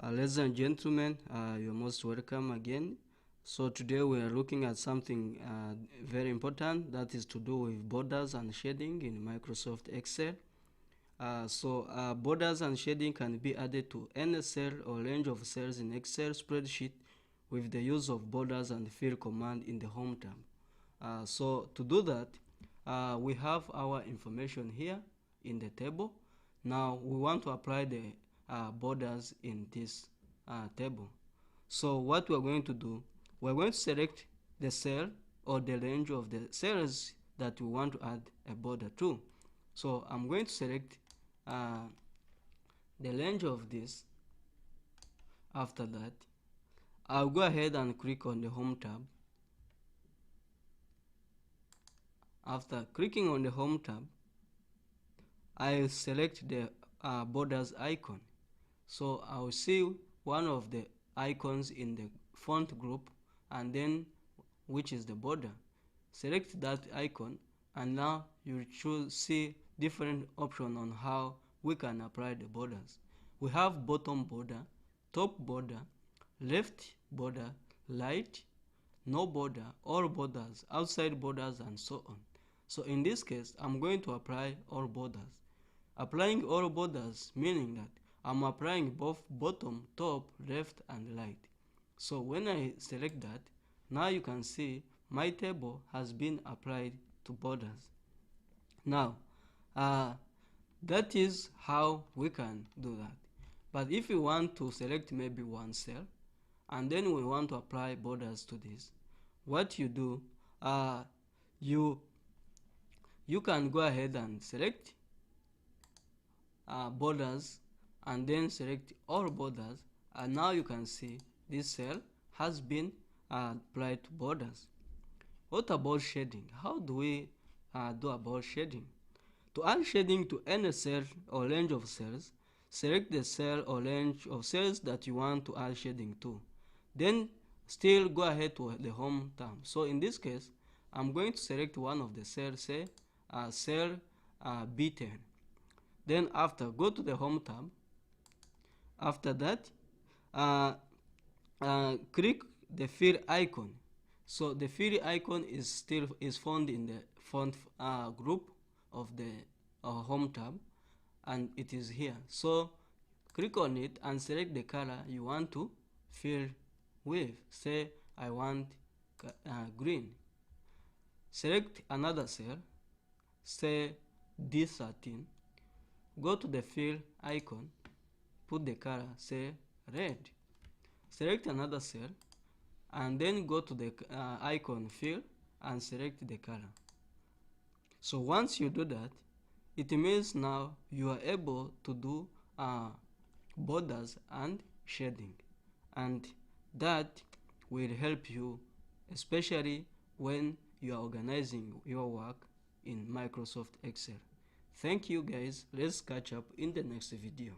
Ladies and gentlemen, you're most welcome again. So today we are looking at something very important, that is to do with borders and shading in Microsoft Excel. Borders and shading can be added to any cell or range of cells in Excel spreadsheet with the use of borders and fill command in the home tab. So to do that, we have our information here in the table. Now we want to apply the borders in this table. So what we're going to do, we're going to select the cell or the range of the cells that we want to add a border to. So I'm going to select the range of this. After that, I'll go ahead and click on the home tab. After clicking on the home tab, I'll select the borders icon. So I'll see one of the icons in the font group, and then which is the border. Select that icon, and now you should see different options on how we can apply the borders. We have bottom border, top border, left border, light, no border, all borders, outside borders, and so on. So in this case, I'm going to apply all borders. Applying all borders meaning that I'm applying both bottom, top, left, and right. So when I select that, now you can see my table has been applied to borders. Now, that is how we can do that. But if you want to select maybe one cell, and then we want to apply borders to this, what you do, you can go ahead and select borders, and then select all borders, and now you can see this cell has been applied to borders. What about shading? How do we do about shading? To add shading to any cell or range of cells, select the cell or range of cells that you want to add shading to. Then still go ahead to the home tab. So in this case, I'm going to select one of the cells, say cell B10. Then after, go to the home tab. After that, click the fill icon. So the fill icon is found in the font group of the home tab, and it is here. So click on it and select the color you want to fill with. Say I want green. Select another cell, say D13. Go to the fill icon, put the color, say red. Select another cell, and then go to the icon fill and select the color. So once you do that, it means now you are able to do borders and shading, and that will help you, especially when you are organizing your work in Microsoft Excel. Thank you guys. Let's catch up in the next video.